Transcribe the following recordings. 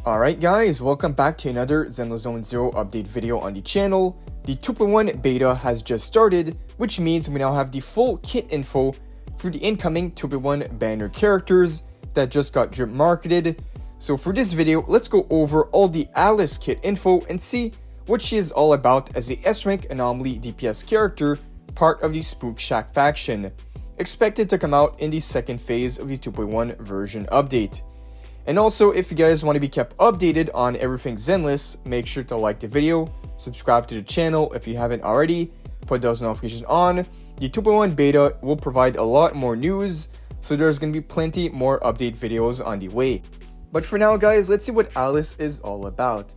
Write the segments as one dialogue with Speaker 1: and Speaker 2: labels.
Speaker 1: Alright guys, welcome back to another Zenless Zone 0 update video on the channel. The 2.1 beta has just started, which means we now have the full kit info for the incoming 2.1 banner characters that just got drip marketed. So for this video, let's go over all the Alice kit info and see what she is all about as a S-rank anomaly DPS character, part of the Spook Shack faction, expected to come out in the second phase of the 2.1 version update. And also, if you guys want to be kept updated on everything Zenless, make sure to like the video, subscribe to the channel if you haven't already, put those notifications on. The 2.1 beta will provide a lot more news, so there's going to be plenty more update videos on the way. But for now guys, let's see what Alice is all about.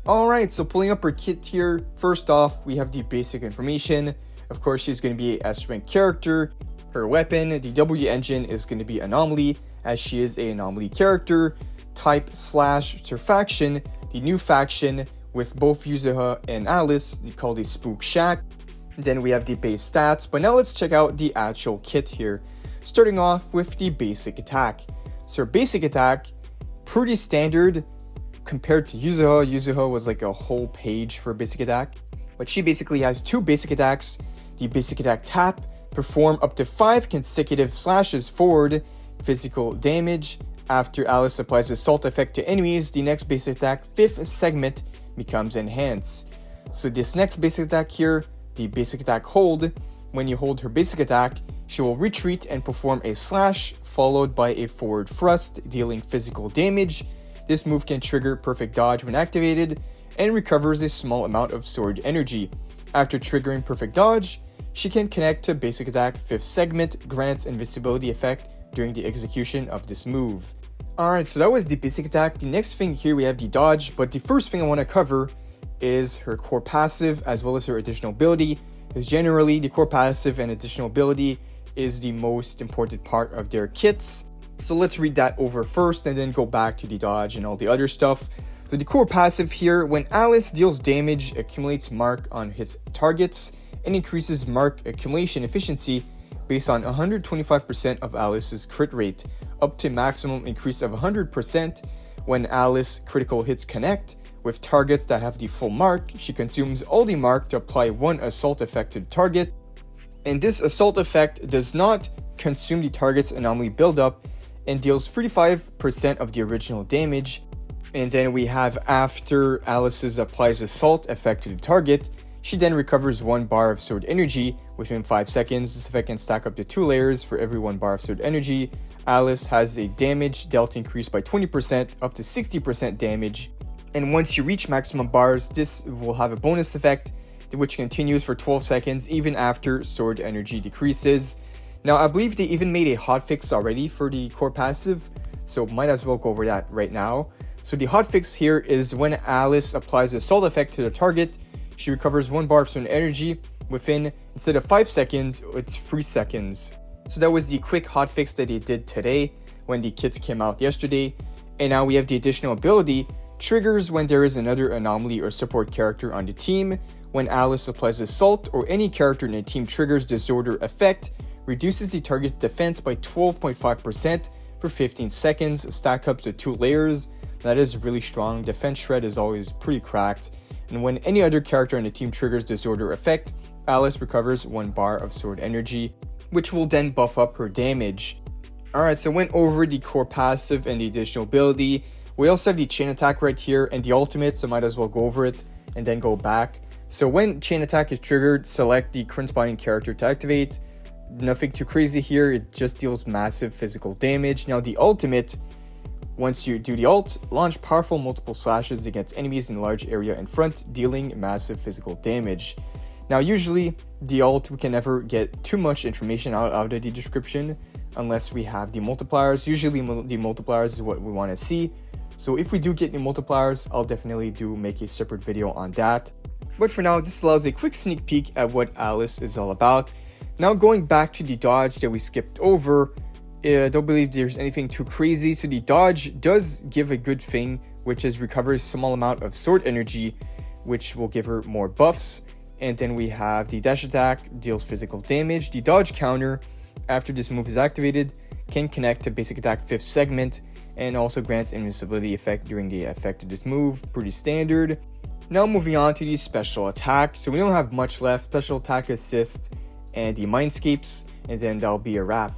Speaker 1: Alright, so pulling up her kit here, first off, we have the basic information. Of course, she's going to be a S-rank character. Her weapon, the W engine, is going to be anomaly, as she is an anomaly character. Type / faction, the new faction with both Yuzuha and Alice, called the Spook Shack. Then we have the base stats, but now let's check out the actual kit here. Starting off with the basic attack. So her basic attack, pretty standard compared to Yuzuha. Yuzuha was like a whole page for basic attack. But she basically has two basic attacks. The basic attack tap, perform up to 5 consecutive slashes forward, physical damage. After Alice applies assault effect to enemies, the next basic attack, 5th segment, becomes enhanced. So this next basic attack here, the basic attack hold, when you hold her basic attack, she will retreat and perform a slash followed by a forward thrust, dealing physical damage. This move can trigger perfect dodge when activated and recovers a small amount of stored energy. After triggering perfect dodge, she can connect to basic attack 5th segment, grants invisibility effect during the execution of this move. Alright, so that was the basic attack. The next thing here we have the dodge, but the first thing I want to cover is her core passive as well as her additional ability. Because generally the core passive and additional ability is the most important part of their kits. So let's read that over first and then go back to the dodge and all the other stuff. So the core passive here, when Alice deals damage, accumulates mark on hits targets and increases mark accumulation efficiency based on 125% of Alice's crit rate, up to maximum increase of 100%. When Alice critical hits connect with targets that have the full mark, she consumes all the mark to apply one assault effect to the target. And this assault effect does not consume the target's anomaly buildup and deals 35% of the original damage. And then we have, after Alice's applies assault effect to the target, she then recovers 1 bar of stored energy within 5 seconds. This effect can stack up to 2 layers for every 1 bar of stored energy. Alice has a damage dealt increased by 20%, up to 60% damage. And once you reach maximum bars, this will have a bonus effect, which continues for 12 seconds even after stored energy decreases. Now, I believe they even made a hotfix already for the core passive, so might as well go over that right now. So the hotfix here is when Alice applies the assault effect to the target, she recovers 1 bar of stored energy within, instead of 5 seconds, it's 3 seconds. So that was the quick hotfix that they did today when the kits came out yesterday. And now we have the additional ability, triggers when there is another anomaly or support character on the team. When Alice applies assault or any character in the team triggers disorder effect, reduces the target's defense by 12.5% for 15 seconds, stack up to 2 layers. That is really strong. Defense shred is always pretty cracked. And when any other character in the team triggers disorder effect, Alice recovers 1 bar of stored energy, which will then buff up her damage. Alright, so I went over the core passive and the additional ability. We also have the chain attack right here and the ultimate, so might as well go over it and then go back. So when chain attack is triggered, select the current spawning character to activate. Nothing too crazy here, it just deals massive physical damage. Now the ultimate, once you do the ult, launch powerful multiple slashes against enemies in a large area in front, dealing massive physical damage. Now usually the ult, we can never get too much information out of the description unless we have the multipliers. Usually the multipliers is what we want to see. So if we do get the multipliers, I'll definitely make a separate video on that. But for now, this allows a quick sneak peek at what Alice is all about. Now going back to the dodge that we skipped over, I don't believe there's anything too crazy. So the dodge does give a good thing, which is recovers a small amount of stored energy, which will give her more buffs. And then we have the dash attack, deals physical damage. The dodge counter, after this move is activated, can connect to basic attack 5th segment and also grants invincibility effect during the effect of this move. Pretty standard. Now moving on to the special attack. So we don't have much left. Special attack, assist, and the mindscapes, and then that'll be a wrap.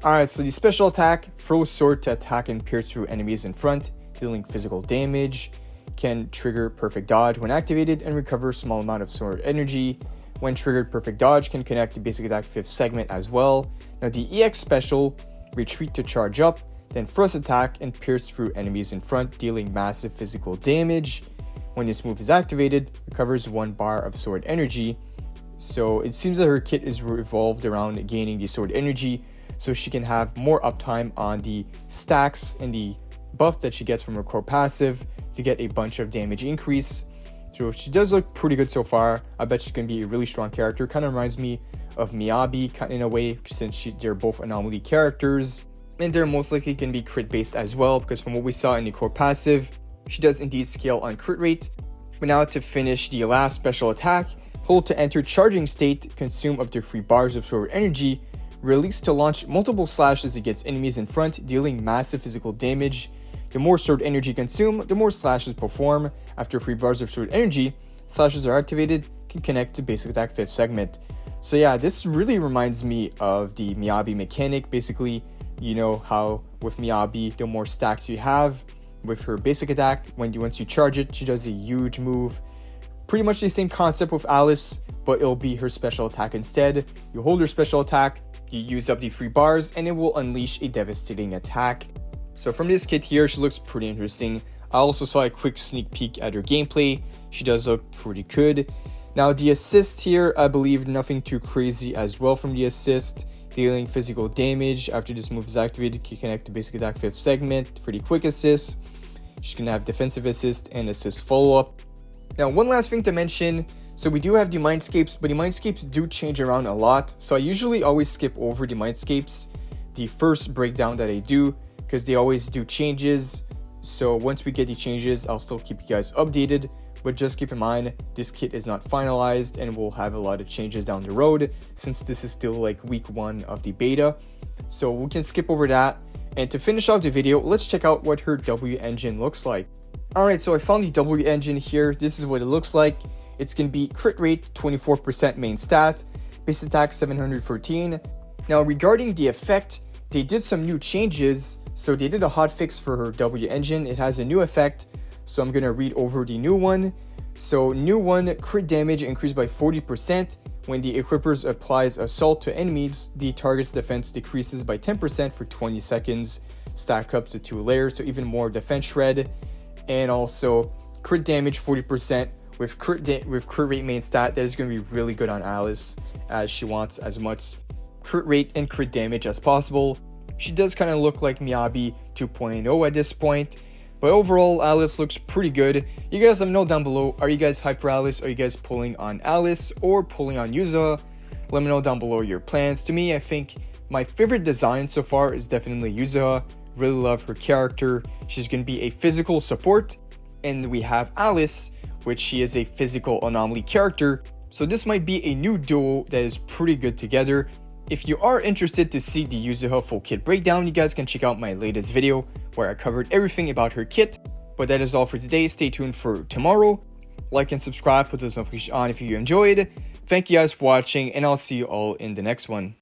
Speaker 1: Alright, so the special attack, throw sword to attack and pierce through enemies in front, dealing physical damage. Can trigger perfect dodge when activated and recover a small amount of sword energy. When triggered, perfect dodge can connect to basic attack 5th segment as well. Now the EX special, retreat to charge up, then thrust attack and pierce through enemies in front, dealing massive physical damage. When this move is activated, recovers 1 bar of sword energy. So it seems that her kit is revolved around gaining the sword energy, so she can have more uptime on the stacks and the buffs that she gets from her core passive to get a bunch of damage increase. So she does look pretty good so far. I bet she can be a really strong character. Kind of reminds me of MIYABI in a way, since they're both anomaly characters. And they're most likely can be crit based as well, because from what we saw in the core passive, she does indeed scale on crit rate. But now to finish the last special attack, hold to enter charging state, consume up to 3 bars of sword energy, release to launch multiple slashes against enemies in front, dealing massive physical damage. The more sword energy consumed, the more slashes perform. After 3 bars of sword energy, slashes are activated, can connect to basic attack 5th segment. So yeah, this really reminds me of the MIYABI mechanic. Basically, you know how with MIYABI, the more stacks you have with her basic attack, once you charge it, she does a huge move. Pretty much the same concept with Alice, but it'll be her special attack instead. You hold her special attack, you use up the 3 bars, and it will unleash a devastating attack. So from this kit here, she looks pretty interesting. I also saw a quick sneak peek at her gameplay. She does look pretty good. Now the assist here, I believe nothing too crazy as well from the assist. Dealing physical damage after this move is activated, can connect to basic attack 5th segment. Pretty quick assist. She's gonna have defensive assist and assist follow-up. Now one last thing to mention. So we do have the mindscapes, but the mindscapes do change around a lot. So I usually always skip over the mindscapes, the first breakdown that I do, because they always do changes. So once we get the changes, I'll still keep you guys updated, but just keep in mind this kit is not finalized and we'll have a lot of changes down the road, since this is still like week 1 of the beta. So we can skip over that. And to finish off the video, let's check out what her W engine looks like. Alright, so I found the W engine here. This is what it looks like. It's gonna be crit rate 24% main stat, base attack 713. Now regarding the effect, they did some new changes. So they did a hotfix for her W engine. It has a new effect, so I'm gonna read over the new one. So new one, crit damage increased by 40%. When the equippers applies assault to enemies, the target's defense decreases by 10% for 20 seconds. Stack up to 2 layers, so even more defense shred. And also crit damage 40% with crit rate main stat. That is going to be really good on Alice, as she wants as much crit rate and crit damage as possible. She does kind of look like MIYABI 2.0 at this point, but overall Alice looks pretty good. You guys let me know down below, are you guys hyped for Alice? Are you guys pulling on Alice or pulling on Yuza? Let me know down below your plans. To me, I think my favorite design so far is definitely Yuza. Really love her character. She's going to be a physical support, and we have Alice, which she is a physical anomaly character. So this might be a new duo that is pretty good together. If you are interested to see the Yuzuha full kit breakdown, you guys can check out my latest video where I covered everything about her kit. But that is all for today. Stay tuned for tomorrow. Like and subscribe, put those notifications on if you enjoyed. Thank you guys for watching, and I'll see you all in the next one.